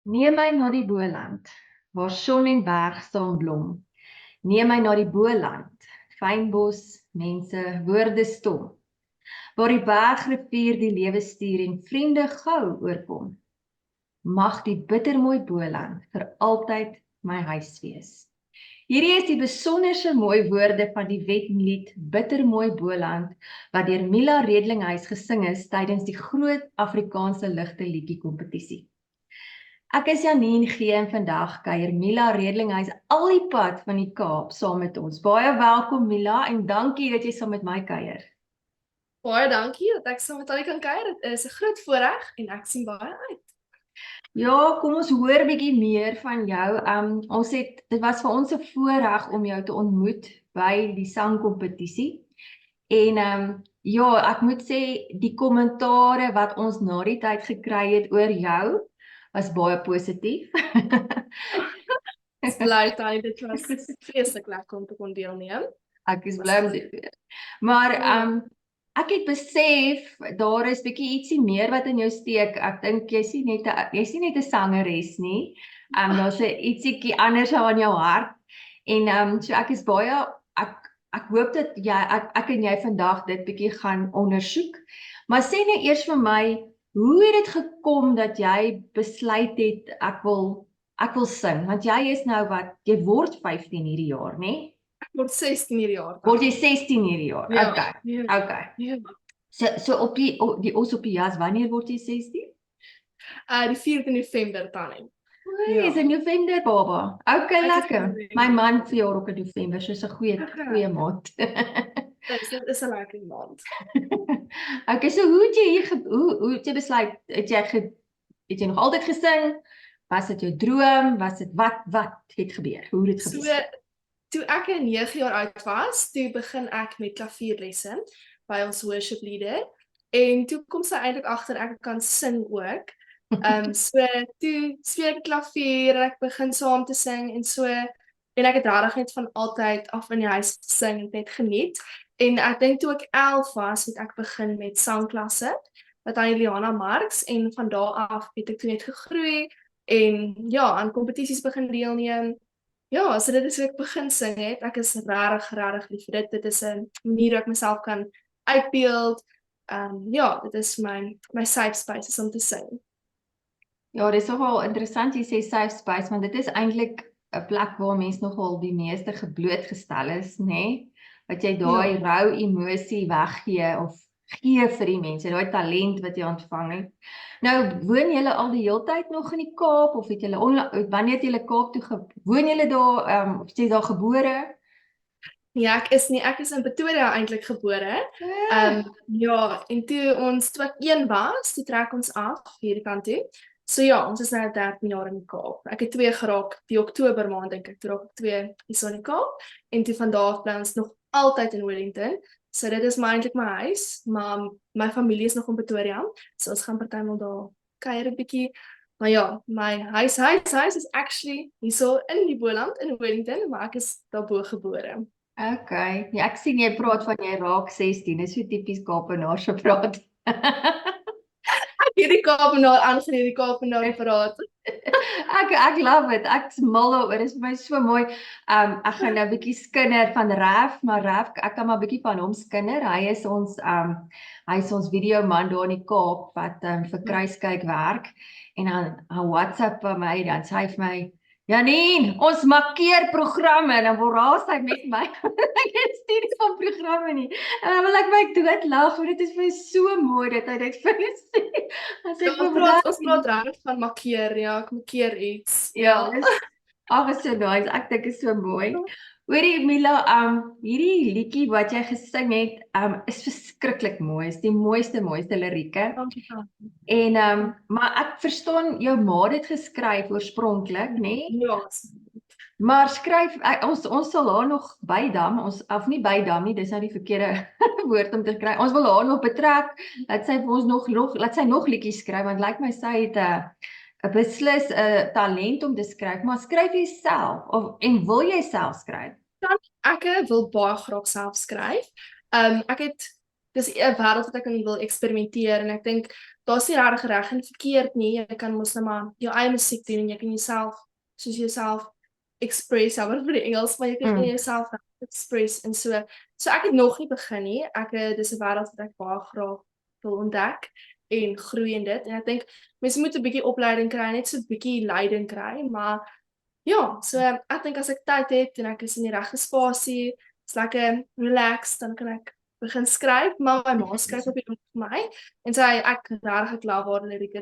Neem my na die Boland, waar son en berg saam blom. Neem my na die Boland, fynbos, mense, woorde stom. Waar die bergrivier die lewe stuur en vriende gou oorkom. Mag die bittermooi Boland vir altyd my huis wees. Hierdie is die besonderse mooi woorde van die wetlied Bittermooi Boland wat deur Mila Redlinghuis gesing is tydens die groot Afrikaanse ligte liedjie kompetisie. Ek is Janine G en vandag kuier Mila Redlinghuis al die pad van die Kaap saam met ons. Baie welkom Mila en dankie dat jy saam met my kuier. Baie dankie dat ek saam met julle kan kuier. Dit is 'n groot voorreg en ek sien baie uit. Ja, kom ons hoor bietjie meer van jou. Dit was vir ons 'n voorreg om jou te ontmoet by die sangkompetisie. En ja, ek moet sê die kommentare wat ons na die tyd gekry het oor jou was baie positief. Dis bly tannie, dit was vreeslik lekker om te kon deelneem. Ek is bly om dit te weet. Maar ek het besef daar is bietjie ietsie meer wat in jou steek. Ek dink jy's nie net 'n sangeres nie. Daar's 'n ietsiekie anders aan jou hart. En so ek is baie ek hoop dat ek en jy vandag dit bietjie gaan ondersoek. Maar sê net eers vir my, hoe het dit gekom dat jy besluit het ek wil sing? Want jy is nou jy word 15 hierdie jaar, né? Ek word 16 hierdie jaar. Word jy 16 hierdie jaar? Ja, Okay. ja. Okay. Ja. So op die os op die jas, wanneer word jy 16? Die 4de November tannie. Oei, is 'n November baba. Okay, Ek is lekker. November. My man verjaar ook in November, so's 'n goeie maand. Dit is 'n lekker maand. Okay, so hoe het jy hoe het jy besluit? Het jy nog altyd gesing? Was dit jou droom? Was dit wat het gebeur? Hoe het dit gebeur? So toe ek 9 jaar oud was, toe begin ek met klavierlesse by ons worship leader en toe kom sy eintlik agter ek kan sing ook. So toe speel ek klavier en ek begin saam te sing en ek het regtig net van altyd af in die huis gesing en net geniet. En ek dink toe ek 11 was, het ek begin met sangklasse met Liana Marx en van daar af het ek toe net gegroei en ja, aan kompetisies begin deelneem. Ja, so dit is hoe ek begin sing het. Ek is regtig lief vir dit. Dit is 'n manier hoe ek myself kan uitbeeld. Ja, dit is my safe space om te sing. Ja, dit is nogal interessant jy sê safe space, want dit is eintlik 'n plek waar mens nogal die meeste geblootgestel is, né? Wat jy daai rou emosie weggee of gee vir die mense, daai talent wat jy ontvang het. Nou, woon julle al die heeltyd nog in die Kaap of het julle wanneer het julle Kaap toe woon julle daar of jy daar gebore? Ja, ek is in Pretoria eintlik gebore. Ja, en toe ons 1 was, toe trek ons af hierdie kant toe. So ja, ons is nou 13 jaar in die Kaap. Ek het 2 geraak die Oktober maand dink ek, toe raak ek 2 hier in die Kaap en toe van daar af bly ons nog altyd in Wellington. So dit is eintlik my huis, maar my familie is nog in Pretoria. So ons gaan partymal daar kuier 'n bietjie. Maar ja, my huis is actually hierso in die Boland in Wellington, maar ek is daarbo gebore. Okay, ja, ek sien jy praat van jy raak 16, dis so tipies Kaapenaar se praat. Hierdie Kaapenaar aangeneem, die Kaapenaar praat. Ek love it. Ek's mal daaroor. Dit is vir my so mooi. Ek gaan nou 'n bietjie skinder van Raf, maar Raf, ek kan maar 'n bietjie van hom skinder. Hy is ons videoman daar in die Kaap wat vir Kruiskyk werk en dan WhatsApp vir my dan sê hy vir my Janine, ons markeer programme, dan word raas hy met my. Ek het studies van programme nie. En dan wil ek my doodlag, want dit is vir my so mooi dat hy dit vir my sê. Ons praat regtig van markeer, ja, ek markeer iets. Ja, is so nice. Ek dink is so mooi. Hoorie Mila, hierdie liedjie wat jy gesing het, is verskriklik mooi. Is die mooiste lirieke. Dankie. En maar ek verstaan jou ma het dit geskryf oorspronklik, né? Ja. Maar skryf ons sal haar nog bydam, of nie bydam nie, dis nou die verkeerde woord om te kry. Ons wil haar nog betrek, dat sy vir ons laat sy nog liedjies skryf, want lyk my sy het 'n beslis 'n talent om te skryf, maar skryf jy self en wil jy self skryf? Ek wil baie graag self skryf. Dis 'n wêreld wat ek in wil eksperimenteer en ek dink daar's nie regtig reg en verkeerd nie. Jy kan mos net maar jou eie musiek doen en jy kan jouself, soos jouself express, maar vir die Engels, maar jy kan jouself express en so. So ek het nog nie begin nie. Dis 'n wêreld wat ek baie graag wil ontdek en groei in dit. En ek dink mense moet 'n bietjie opleiding kry, net so 'n bietjie leiding kry, maar ja, so ek dink as ek tyd het en ek is in die regte spasie, is lekker relaxed, dan kan ek begin skryf, maar my ma skryf op die oomblik vir my en sy ek regtig klaar waar lirieke,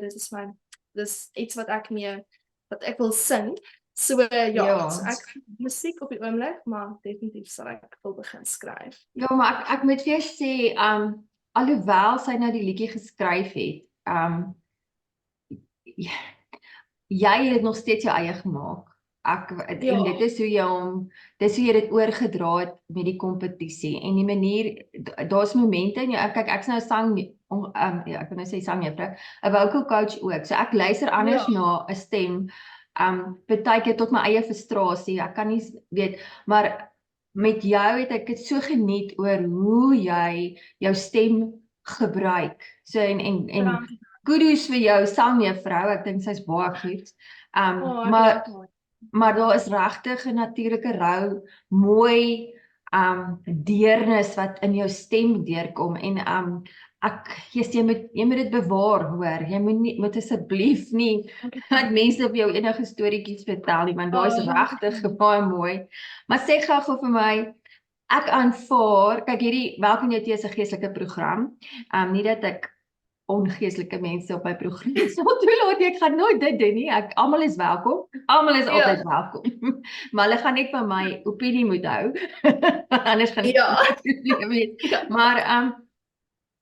dis iets wat ek wil sing. So Ja. so ek musiek op die oomblik, maar definitief sal ek wil begin skryf. Ja, maar ek moet vir jou sê, alhoewel sy nou die liedjie geskryf het, jy het nog steeds jou eie gemaak. En dit is hoe jy dit oorgedra het met die kompetisie en die manier, daar's momente in jou, kyk, ek's nou ek wil nou sê sangjuffrou, 'n vocal coach ook, so ek luister anders na 'n stem, partykeer tot my eie frustrasie, ek kan nie weet, maar met jou het ek dit so geniet oor hoe jy jou stem gebruik, so en kudos vir jou sangjuffrou, ek dink sy's baie goed, maar daar is regtig 'n natuurlike rou, mooi deernis wat in jou stem deurkom en jy moet dit bewaar, hoor. Jy moet asseblief nie dat mense op jou enige storieetjies vertel nie, want daar is regtig baie mooi. Maar sê gou vir my, ek aanvaar, kyk, hierdie Welkom in jou tee is 'n geestelike program. Nie dat ek ongeestelike mense op my program sal toelaat, ek gaan nooit dit doen nie. Almal is welkom. Almal is altyd welkom. Maar hulle gaan net van my opinie moet hou. Anders gaan ek weet. Maar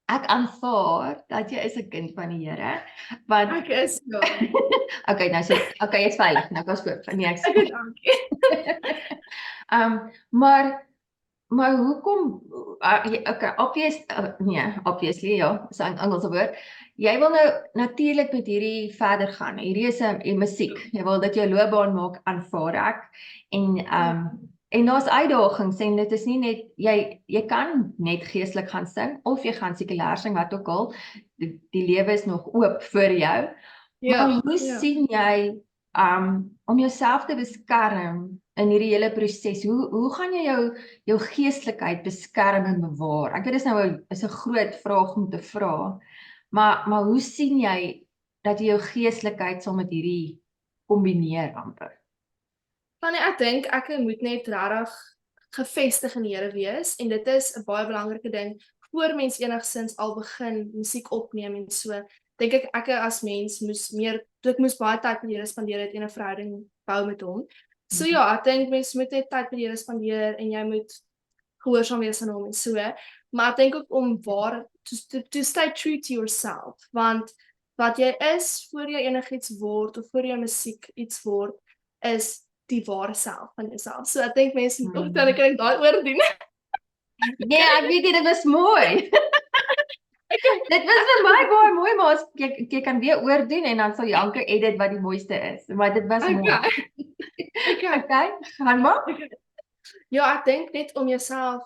ek aanvaar dat jy is 'n kind van die Here, want Ek is okay, nou sê jy's veilig. Nou kan ons koop. Nee, ek dankie. Maar hoekom obviously ja, is 'n Engelse woord. Jy wil nou natuurlik met hierdie verder gaan. Hierdie is 'n musiek. Jy wil dit jou loopbaan maak, aanvaar ek. En daar's uitdagings en dit is nie net jy kan net geestelik gaan sing of jy gaan sekulêr sing, wat ook al. Die lewe is nog oop vir jou. Maar hoe sien jy om jouself te beskerm in hierdie hele proses? Hoe gaan jy jou geestelikheid beskerm en bewaar? Ek weet dis nou is 'n groot vraag om te vra. Maar hoe sien jy dat jy jou geestelikheid sal met hierdie kombineer amper? Tannie, ek dink ek moet net regtig gefestig in die Here wees en dit is 'n baie belangrike ding voor mens enigsins al begin musiek opneem en so. Dink ek as mens moes baie tyd met die Here spandeer het en 'n verhouding bou met hom. So ja, ek dink mens moet net tyd met die Here spandeer en jy moet gehoorsaam wees aan hom en so. Maar ek dink ook om to stay true to yourself, want wat jy is voor jy enigiets word of voor jou musiek iets word, is die ware self van jouself. So ek dink mense moet ook dan kan ek daai oordoen. Ja, ek weet dit was mooi. Dit was vir my baie mooi, maar jy kan weer oordoen en dan sal Janke edit wat die mooiste is. Maar dit was mooi. Okay, gaan maar. Ja, ek dink net om jouself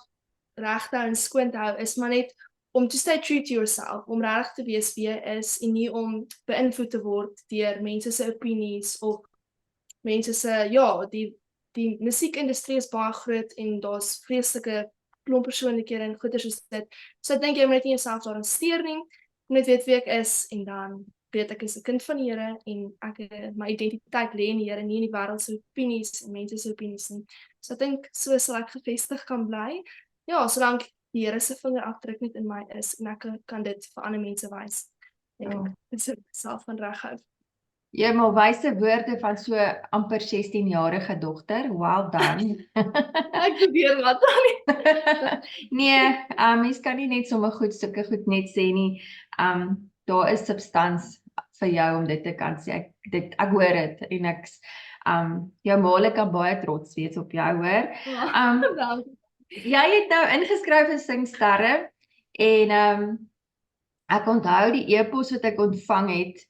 reg te hou en skoon te hou is maar net om to stay true to yourself, om regtig te wees wie jy is en nie om beïnvloed te word deur mense se opinies of mense se die musiekindustrie is baie groot en daar's vreeslike klomp persoonlikhede en goeie soos dit. So ek dink jy moet net nie jouself daarin steur nie. Jy moet weet wie ek is en dan weet ek is 'n kind van die Here en my identiteit lê in die Here, nie in die wêreld se opinies en mense se opinies nie. So ek dink so sal ek gefestig kan bly. Ja, solank die Here se vingerafdruk net in my is en ek kan dit vir ander mense wys. Ek dit is self van reghou. Jy maar wyse woorde van so amper 16-jarige dogter. Well done. Ek probeer wat dan nie. Nee, mens kan nie net sommer sulke goed net sê nie. Daar is substans vir jou om dit te kan sê. Ek hoor dit en jou maale kan baie trots wees op jou, hoor. Jy het nou ingeskryf in Singsterre en ek onthou die e-pos wat ek ontvang het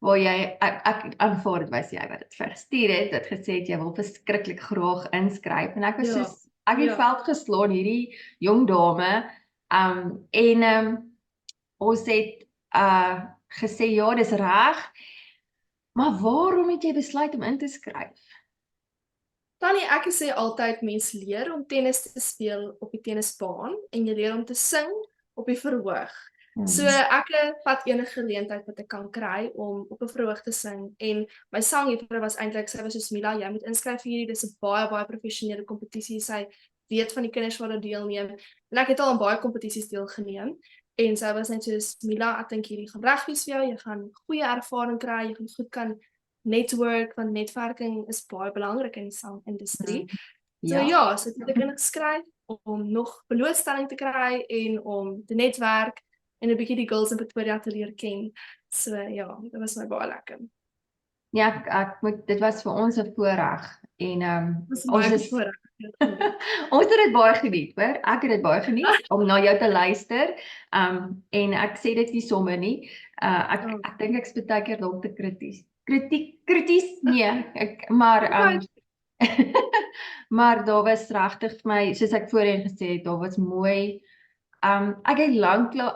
waar ek aanvaar dit was jy wat dit verstuur het, wat gesê het jy wil verskriklik graag inskryf en ek was soos ek het veld geslaan hierdie jong dame en ons het gesê ja, dis reg, maar waarom het jy besluit om in te skryf? Tannie, ek sê altyd mens leer om tennis te speel op die tennisbaan en jy leer om te sing op die verhoog. So ek vat enige geleentheid wat ek kan kry om op 'n verhoog te sing en my sangjuffrou was eintlik, sy was soos Mila, jy moet inskryf vir hierdie, dis 'n baie professionele kompetisie, sy weet van die kinders wat daar deelneem en ek het al aan baie kompetisies deelgeneem en sy was net soos Mila, ek dink hierdie gaan reg wees vir jou, jy gaan goeie ervaring kry, jy gaan goed kan netwerk, want netwerking is baie belangrik in die sangindustrie. So ja, so het ek ingeskryf om nog blootstelling te kry en om te netwerk en 'n bietjie die girls in Pretoria te leer ken. So ja, dit was my baie lekker. Ja, dit was vir ons 'n voorreg en Dis ons baie is voorreg. ons het dit baie geniet, hoor. Ek het dit baie geniet om na jou te luister. En ek sê dit nie sommer nie. Ek dink ek's baie keer dalk te krities. Krities? Nee, maar maar daar was regtig vir my, soos ek voorheen gesê het, daar was mooi. Ek het lanklaas,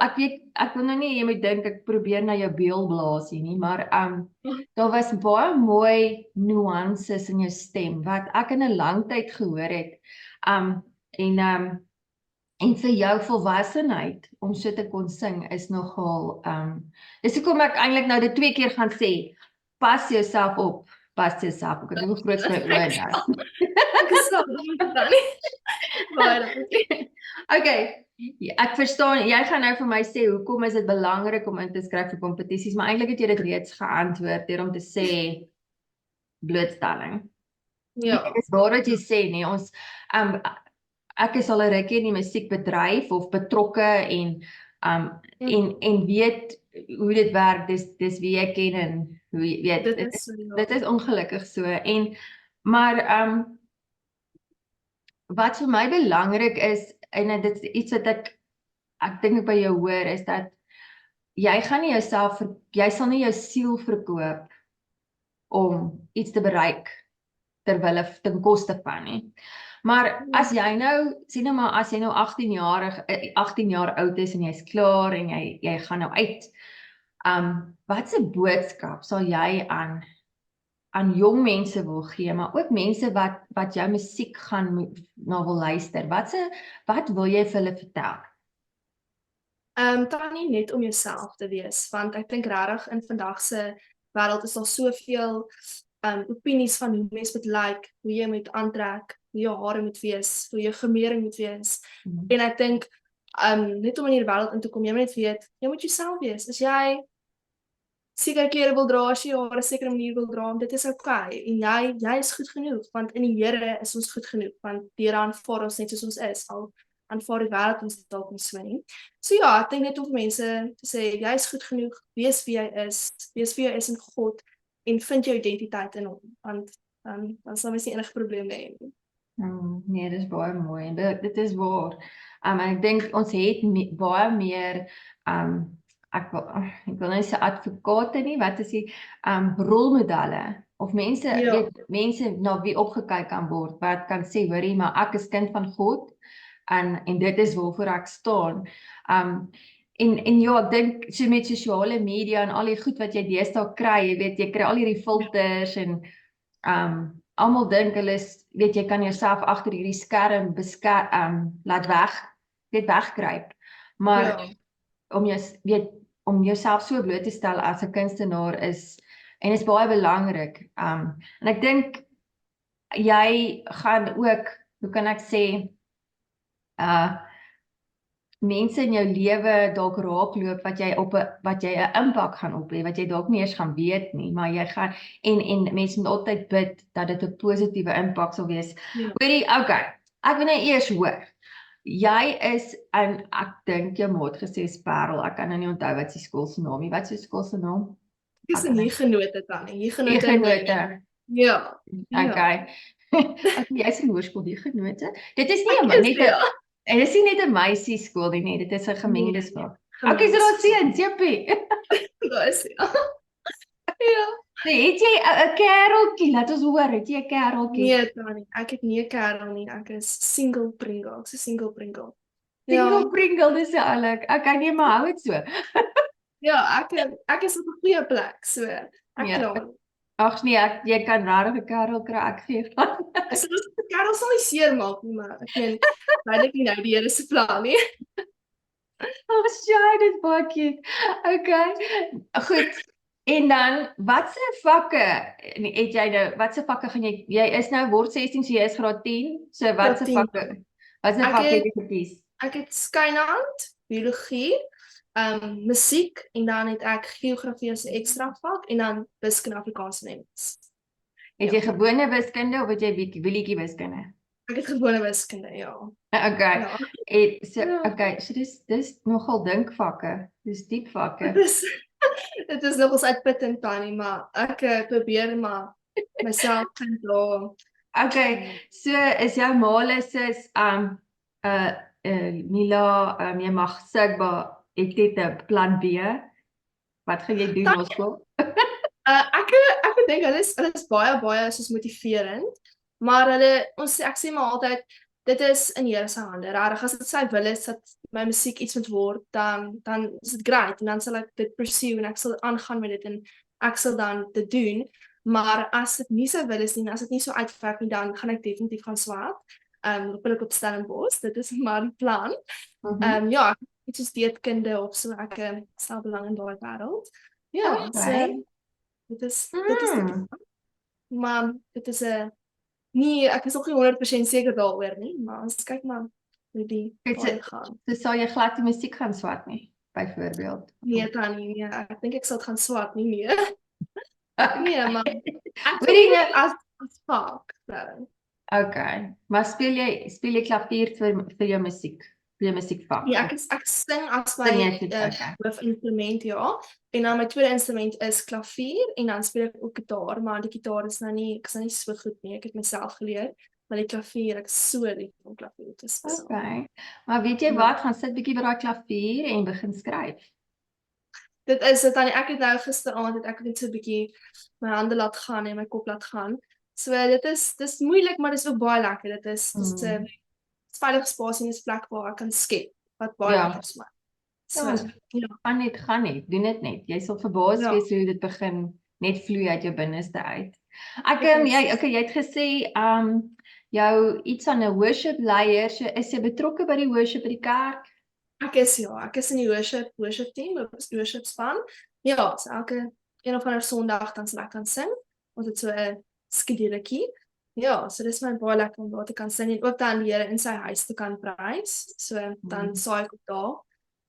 ek wil nou nie jy moet dink ek probeer na jou beel blaas hier nie, maar daar was baie mooi nuances in jou stem wat ek in 'n lang tyd gehoor het. En vir jou volwassenheid om so te kon sing is nogal dis hoekom ek eintlik nou dit 2 keer gaan sê. Pas jouself op. Pas jouself op. Ek het nog groot my oë nou. Ek is so dan nie. Baie dankie. Okay. Ja, ek verstaan, jy gaan nou vir my sê hoekom is dit belangrik om in te skryf vir kompetisies, maar eintlik het jy dit reeds geantwoord deur om te sê blootstelling. Ja. Dit is waar wat jy sê, nee, ons ek is al 'n rukkie in die musiekbedryf of betrokke en weet hoe dit werk, dis wie ek ken en hoe jy weet, dit is ongelukkig so maar wat vir my belangrik is en dit is iets wat ek dink by jou hoor is dat jy gaan nie jouself jy sal nie jou siel verkoop om iets te bereik terwille ten koste van nie. Maar as jy nou sien nou maar as jy nou 18 jaar oud is en jy's klaar en jy gaan nou uit, wat 'n boodskap sal jy aan jong mense wil gee, maar ook mense wat jou musiek gaan na wil luister. Wat wil jy vir hulle vertel? Tannie, net om jouself te wees, want ek dink regtig in vandag se wêreld is daar soveel opinies van hoe mens moet lyk, hoe jy moet aantrek, hoe jou hare moet wees, hoe jou gemering moet wees. En ek dink net om in hierdie wêreld in te kom, jy moet net weet, jy moet jouself wees. As jy sekere klere wil dra, as jy jou hare 'n sekere manier wil dra, dit is okay. En jy is goed genoeg, want in die Here is ons goed genoeg, want die Here aanvaar ons net soos ons is, al aanvaar die wêreld ons dalk nie so nie. So ja, ek dink net om vir mense te sê, jy is goed genoeg, wees wie jy is, wees wie jy is in God, en vind jou identiteit in hom, want dan sal mens nie enige probleme hê nie. Nee, dis baie mooi, dit is waar. En ek dink ons het baie meer, ek wil nie sê advokate nie, wat is die rolmodelle, of mense, mense na wie opgekyk kan word, wat kan sê, hoorie, maar ek is kind van God, en dit is waarvoor ek staan. En ja, ek dink so met sosiale media en al die goed wat jy deesdae kry, jy weet, jy kry al hierdie filters en almal dink hulle is, weet jy kan jouself agter hierdie skerm laat wegkruip. Maar om jouself so bloot te stel as 'n kunstenaar is baie belangrik. En ek dink jy gaan ook, hoe kan ek sê, mense in jou lewe dalk raakloop wat jy 'n impak gaan op hê, wat jy dalk nie eers gaan weet nie, maar jy gaan en mense moet altyd bid dat dit 'n positiewe impak sal wees. Hoorie, okay, ek wil nou eers hoor. Jy is ek dink jou maat gesê is Parel, ek kan nou nie onthou wat sy skool se naam nie. Wat is sy skool se naam? Dis 'n Huguenote Tannie, Huguenote. Ja. Okay. Jy is in hoërskool Huguenote. Dit is nie en dit is nie net 'n meisieskool nie, dit is 'n gemengde skool. Okay, so daar seuns, jippie. Daar is ja. Het jy 'n kereltjie? Laat ons hoor, het jy 'n kereltjie? Nee, Tannie, ek het nie 'n kerel nie, ek is single Pringle, ek's 'n single Pringle. Single Pringle, dis oulik. Okay, nee, maar hou dit so. Ja, ek is op 'n goeie plek, so ek Ja. kla. Ag nee, jy kan regtig 'n kerel kry, ek gee van. So die kerel sal nie seermaak nie, maar ek meen duidelik nie nou die Here se plan nie. Ag sjoe, dit is baie cute. Okay. Goed. En dan watse vakke het jy nou? Watse vakke gaan jy is nou word 16, so jy is graad 10. So watse Graad 10. vakke? Watse Ek vakke het het jy gekies? ek het skynhand, biologie, musiek en dan het ek geografie as 'n ekstra vak en dan wiskunde Afrikaans en Engels. Het jy gewone wiskunde of het jy bietjie wiskunde? Ek het gewone wiskunde, ja. Okay. Ja. Ja. Okay, so dis nogal dinkvakke. Dis diep vakke. Dit is nogals uitputtend Tannie, maar ek probeer maar myself control. Okay, so is jou malus is Mila, jy mag sigbaar het dit 'n plan B. Wat gaan jy doen ons skool? Ek dink hulle is baie soos motiverend, maar ek sê maar altyd dit is in Here se hande. Regtig as dit sy wil is dat my musiek iets moet word, dan is dit great en dan sal ek dit pursue en ek sal aangaan met dit en ek sal dan dit doen. Maar as dit nie sy wil is nie, en as dit nie so uitwerk nie, dan gaan ek definitief gaan swaap. Hopelik op Stellenbosch, dit is maar 'n plan. Ja, iets soos dieetkunde of so, ek stel belang in daai wêreld. Ja, so dit is maar dit is 'n nie ek is nog nie 100% seker daaroor nie, maar ons kyk maar hoe die gaan. So sal jy glad die musiek gaan swat nie, byvoorbeeld? Nee, Tannie, nee, ek dink ek sal dit gaan swat nie meer. Nee, maar ek Weet jy as vak. Okay, maar speel jy klavier vir jou musiek? Vir jou musiekvak? Nee, ek sing as my hoofinstrument, ja. En dan my tweede instrument is klavier en dan speel ek ook gitaar, maar die gitaar is nou nie, ek is nou nie so goed nie. Ek het myself geleer, maar die klavier, ek is so lief om klavier te speel. Okay. Maar weet jy wat, gaan sit bietjie by daai klavier en begin skryf. Dit is dit dan ek het nou gisteraand het ek net so 'n bietjie my hande laat gaan en my kop laat gaan. So dis moeilik, maar dis ook baie lekker. Dit is 'n veilige spasie en 'n plek waar ek kan skep wat baie lekker is maar. So gaan net, doen dit net. Jy sal verbaas wees hoe dit begin net vloei uit jou binneste uit. Jy het gesê jou iets aan 'n worship leier, so is jy betrokke by die worship by die kerk? Ek is in die worship team, worship span. Ja, so elke een of ander Sondag dan sal ek kan sing. Ons het so 'n skeduletjie. Ja, so dis my baie lekker om daar te kan sing en ook dan die Here in sy huis te kan prys. So dan saai ek ook daar.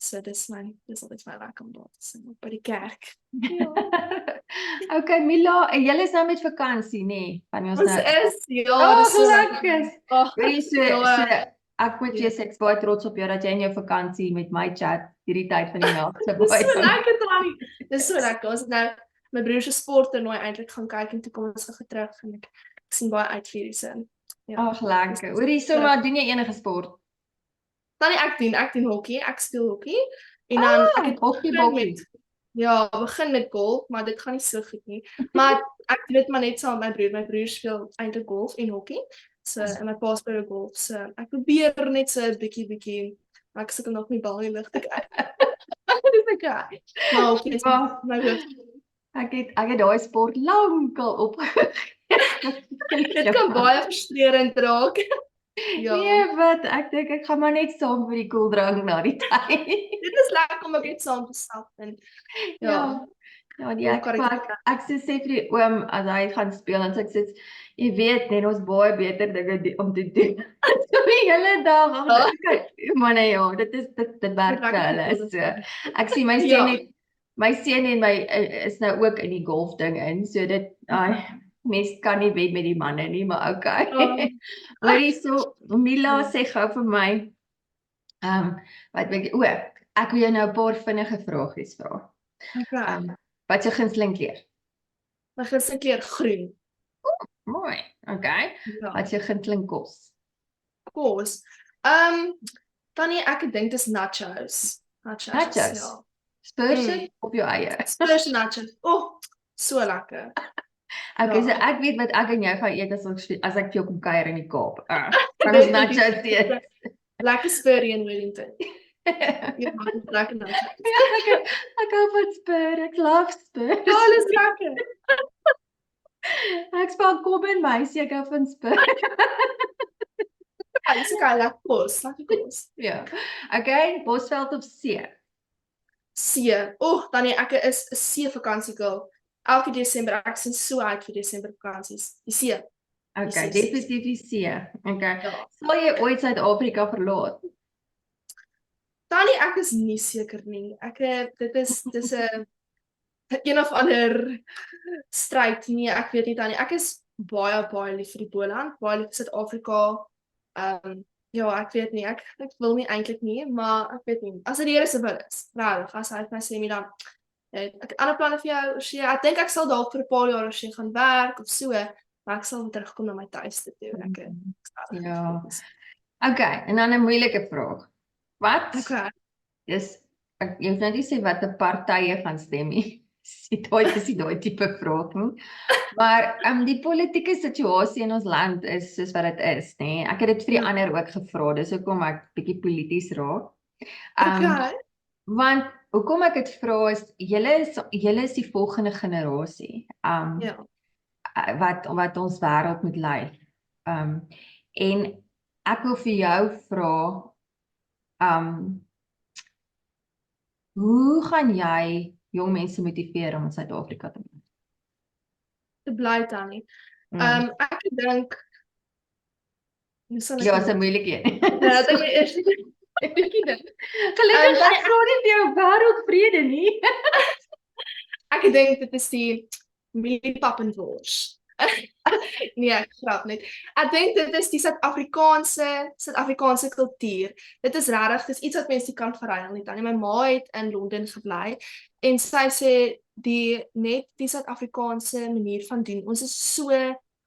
So dis altyd my lekker om daar te sing by die kerk. Ja. Okay, Mila, en julle is nou met vakansie, nê? Ons is dis so lekker. Ek moet jy sê ek is baie trots op jou dat jy in jou vakansie met my chat hierdie tyd van die nag so baie. Dis so lekker Tannie. Dis so lekker. Ons het nou my broer se sporttoernooi eintlik gaan kyk en toe kom ons gou terug en ek sien baie uit vir hierdie sin. Ja. Ag lekker. Hoorie sommer doen jy enige sport? Tannie ek doen hokkie, ek speel hokkie en dan ek het hokkie. Ja, begin met golf, maar dit gaan nie so goed nie. Maar ek doen dit maar net saam met my broer. My broer speel eintlik golf en hokkie. So en my pa speel golf. So ek probeer net so 'n bietjie, maar ek sukkel nog nie bal in die lug te kry. Dis okay. Maar hokkie is my hoof. Ek het daai sport lankal opgegee. Dit kan baie frustrerend raak. Ja. Nee, wat ek dink ek gaan maar net saam vir die koeldrank na die tyd. Dit is lekker om net saam te stap en ek sê vir die oom as hy gaan speel en ek sê jy weet net ons baie beter dinge om te doen. So die hele dag. Maar nee ja, dit werk vir hulle. So ek sien my seun en my is nou ook in die golf ding in. So dit mens kan nie wen met die manne nie, maar okay. Hoorie so Mila sê gou vir my wat dink jy? Ek wil jou nou 'n paar vinnige vragies vra. Okay. Wat is jou gunsteling kleur? My gunsteling kleur groen. Mooi. Okay. Ja. Wat is jou gunsteling kos? Kos. Tannie, ek dink dis nachos. Nachos. Ja. Spurs op jou eie. Spurs nachos. So lekker. Okay, so ek weet wat ek en jy gaan eet as ek vir jou kom kuier in die Kaap. Kan ons nachos eet? Lekker spurrie in Wellington. Ja, maar dit lekker nou. Ek hou van Spur, ek love Spur. Ja, dis lekker. Ek speel kop en meisie, ek hou van Spur. Ja, dis okay, lekker kos, lekker kos. Ja. Okay, Bosveld of see? See. Tannie, ek is 'n see vakansie girl. Elke Desember, ek sien so uit vir Desember vakansies. Die see. Okay, see. definitief die see. Okay. Ja. Sal jy ooit Suid-Afrika verlaat? Tannie, ek is nie seker nie. Dis 'n een of ander stryd. Nee, ek weet nie Tannie. Ek is baie lief vir die Boland, baie lief vir Suid-Afrika. Ja, ek weet nie. Ek wil nie eintlik nie, maar ek weet nie. As dit die Here se wil is. Regtig, as hy vir my sê, dan ek ander planne vir jou, Oshie. Ek dink ek sal dalk vir 'n paar jaar Oshie gaan werk of so, maar ek sal weer terugkom na my tuiste toe. Ja. Okay, en dan 'n moeilike vraag. Wat? Okay. Jy hoef nou nie sê watter partye gaan stem nie. Dis daai tipe vraag nie. Maar die politieke situasie in ons land is soos wat dit is, nê? Ek het dit vir die ander ook gevra, dis hoekom ek bietjie polities raak. Okay. Want hoekom ek dit vra is julle is die volgende generasie. Ja. Wat ons wêreld moet lei. En ek wil vir jou vra, hoe gaan jy jong mense motiveer om in Suid-Afrika te bly? Te bly Tannie. Ek dink Ja, is 'n moeilike een. Ja, dit is ek bietjie dink. Gelukkig ek vra nie vir jou wêreldvrede nie. Ek dink dit is die mieliepap en wors. Nee, ek grap net. Ek dink dit is die Suid-Afrikaanse kultuur. Dit is regtig, dis iets wat mense nie kan verruil nie. Tannie, my ma het in Londen gebly en sy sê die Suid-Afrikaanse manier van doen. Ons is so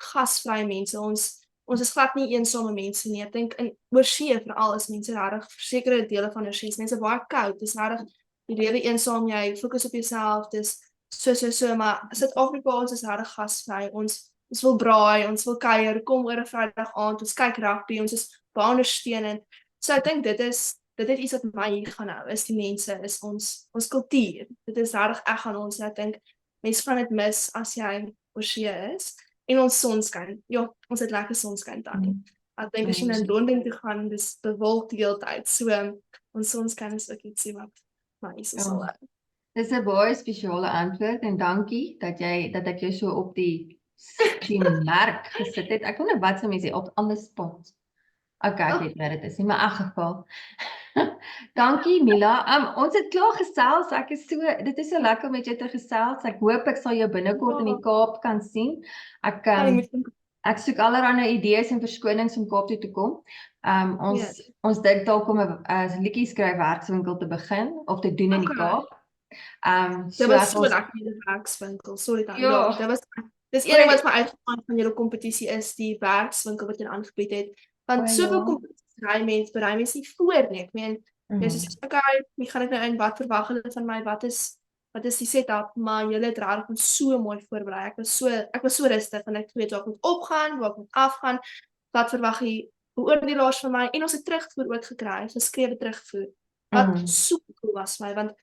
gasvrye mense. Ons is glad nie eensame mense nie. Ek dink in oorsee veral is mense regtig sekere dele van oorsee. Mense baie koud. Dis regtig die lewe eensaam, jy fokus op jouself. Dis so, maar Suid-Afrika is regtig gasvry. Ons wil braai, ons wil kuier, kom oor 'n Vrydag aand, ons kyk rugby, ons is baie ondersteunend. So ek dink dit het iets wat my hier gaan hou, is die mense, is ons kultuur. Dit is regtig ek aan ons, en ek dink mense gaan dit mis as jy oorsee is. En ons sonskyn. Ja, ons het lekker sonskyn Tannie. Ek dink as jy na Londen toe gaan, dis bewolk die hele tyd. So ons sonskyn is ook ietsie wat my is sal hou. Dis 'n baie spesiale antwoord en dankie dat ek jou so op die merk gesit het. Ek wonder wat se mense op ander spot. Okay, ek weet wat dit is nie, maar in elk geval. Dankie Mila. Ons het klaar gesels. Dit is so lekker om met jou te gesels. Ek hoop ek sal jou binnekort in die Kaap kan sien. Ek soek allerlei idees en verskonings om Kaap toe te kom. Ons dink dalk om 'n liedjie skryf werkswinkel te begin of te doen in die Kaap. Dit was so lekker in die werkswinkel. Sorry Tannie. Ja, dit was dis een ding wat my uitgaan van julle kompetisie is die werkswinkel wat jy aangebied het. Want soveel kompetisies berei mense nie voor nie. Ek meen, jy sê okay, wie gaan ek nou in, wat verwag hulle van my? Wat is die setup? Maar julle het regtig so mooi voorberei. Ek was so rustig en ek weet waar ek moet opgaan, waar ek moet afgaan. Wat verwag die beoordelaars van my? En ons het terugvoer ook gekry, geskrewe terugvoer. Wat so cool was vir my, want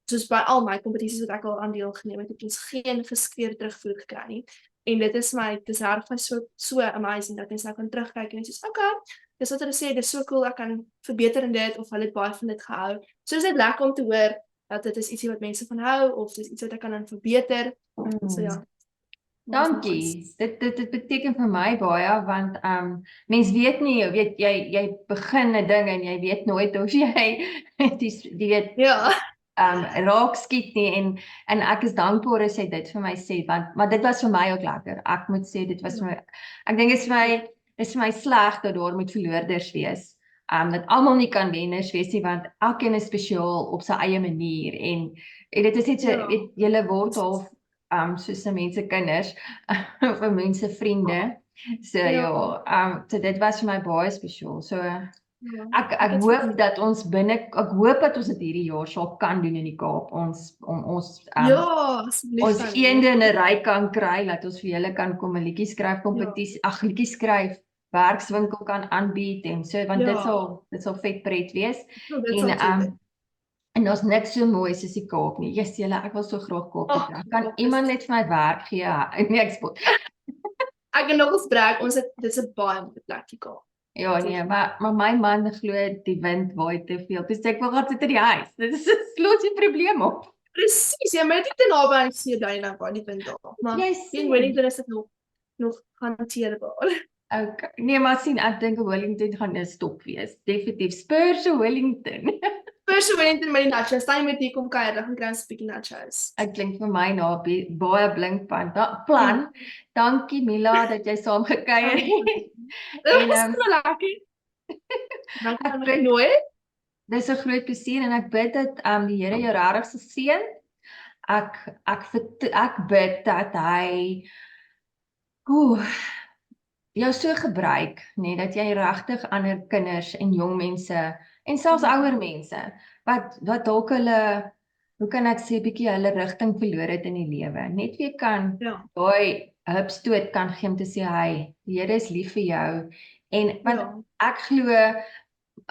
soos by al my kompetisies wat ek al aan deelgeneem het ons geen geskrewe terugvoer gekry nie. En dit is regtig so amazing dat mense nou kan terugkyk en sê, okay, dis wat hulle sê, dis so cool, ek kan verbeter in dit, of hulle het baie van dit gehou. So is dit lekker om te hoor dat dit is ietsie wat mense van hou, of dis iets wat ek kan verbeter. So ja. Dankie. Dit beteken vir my baie, want mens weet nie, jy begin 'n ding en jy weet nooit of jy die weet raak skiet nie, en ek is dankbaar as jy dit vir my sê, maar dit was vir my ook lekker. Ek moet sê dit was vir my, ek dink is vir my sleg dat daar moet verloorders wees. Dat almal nie kan wenners wees nie, want elkeen is spesiaal op sy eie manier, en dit is net so, julle word half soos mense kinders, vir mense vriende. So so dit was vir my baie spesiaal. So ek hoop dat ons dit hierdie jaar sal kan doen in die Kaap. Ons eende in 'n ry kan kry, dat ons vir julle kan kom 'n liedjie skryf kompetisie, liedjie skryf werkswinkel kan aanbied en so, want Ja. dit sal vet pret wees. Dit En sal cute. en daar's niks so mooi soos die Kaap nie. Yes, julle, ek wil so graag Kaap toe trek. Kan Kaap iemand is- net vir my werk gee? Nee, ek spot. Ek kan nog eens brag, dit is 'n baie mooi plek die Kaap. Ja, nee, maar my man glo die wind waai te veel. Dis ek wil gaan sit in die huis. Dit is 'n slosie probleem op. Presies, jy moet nie te naby aan die seeduine waar die wind daar. Maar Jy in sien. Wellington is dit nog hanteerbaar. Okay. Nee, maar sien, ek dink Wellington gaan 'n stop wees. Definitief Spurs to Wellington. First Wellington met die nachos, staan jy met die kom kuier, dan gaan kry ons 'n bietjie nachos. Ek klink vir my na baie blink plan. Dankie Mila dat jy saam gekuier het. Dit En, was so lekker. Dankie vir my nooi. Dis 'n groot plesier en ek bid dat die Here jou regtig sal seën. Ek bid dat hy jou so gebruik, nee, dat jy regtig ander kinders en jong mense en selfs ouer mense wat dalk hulle, hoe kan ek sê, bietjie hulle rigting verloor het in die lewe, net weer kan Ja. daai hupstoot kan gee om te sê, hy, die Here is lief vir jou. En want Ja. ek glo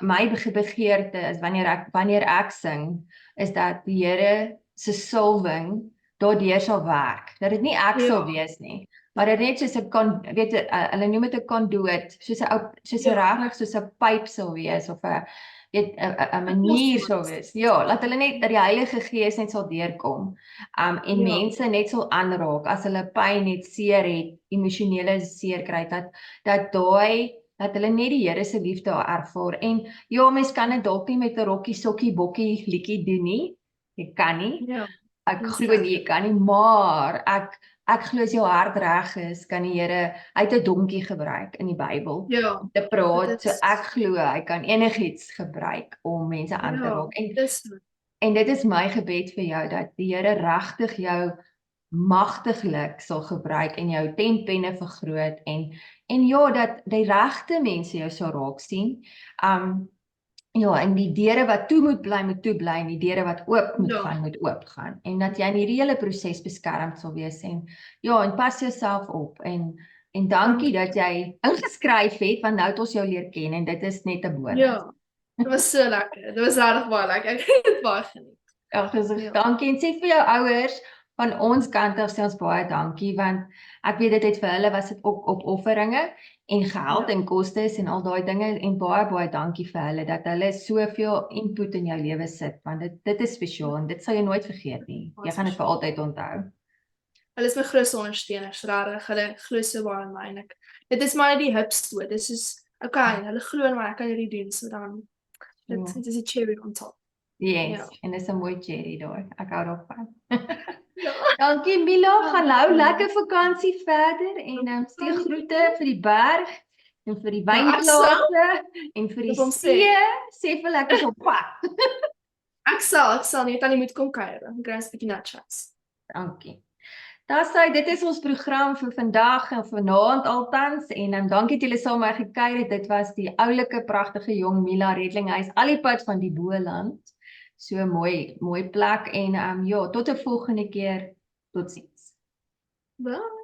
my begeerte is wanneer ek sing, is dat die Here se salwing daardeur sal werk. Dat dit nie ek sal wees nie, maar dit net soos 'n hulle noem dit 'n conduit, soos 'n regtig soos 'n pyp sal wees of 'n manier sal wees. Ja, laat hulle net dat die Heilige Gees net sal deurkom. En mense net sal aanraak as hulle pyn het, seer het, emosionele seer kry, dat hulle net die Here se liefde ervaar. En ja, mens kan dit dalk nie met 'n rokkie sokkie bokkie liedjie doen nie. Jy kan nie. Ja. Ek glo nie jy kan nie, maar ek glo as jou hart reg is, kan die Here uit 'n donkie gebruik in die Bybel Ja. te praat. Dit So is- ek glo hy kan enigiets gebruik om mense aan te raak. En dit is my gebed vir jou dat die Here regtig jou magtiglik sal gebruik en jou tenpenne vergroot en ja, dat die regte mense jou sal raak sien. Ja, en die deure wat toe moet bly en die deure wat oop moet oop gaan. En dat jy in hierdie hele proses beskermd sal wees en pas jouself op en dankie dat jy ingeskryf het want nou het ons jou leer ken en dit is net 'n bonus. Ja. Dit was so lekker. Dit was regtig baie lekker. Ek het dit baie geniet. Dankie en sê vir jou ouers van ons kant af sê ons baie dankie want ek weet dit het vir hulle was dit ook opofferinge en geld en kostes en al daai dinge en baie dankie vir hulle dat hulle soveel input in jou lewe sit want dit is spesiaal en dit sal jy nooit vergeet nie. Jy gaan dit vir altyd onthou. Hulle is my grootste ondersteuners, regtig. Hulle glo so baie in my en dit is maar die hupstoot. Dit is okay, hulle glo in my, ek kan hierdie doen, so dan dit is 'n cherry on top. Yes, en dis 'n mooi cherry daar. Ek hou daarvan. Dankie Mila, gaan nou lekker vakansie verder en stuur groete vir die berg en vir die wynplase en vir die see. Sê vir lekker is op pad. Ek sal net aan die moet kom kuier. Dan kry ons 'n bietjie nachos. Dankie. Dit is ons program vir vandag en vanaand altans en dankie dat julle saam met my gekuier het. Dit was die oulike pragtige jong Mila Redlinghuis al die pad van die Boland. So mooi plek en tot 'n volgende keer. Totsiens. Bye.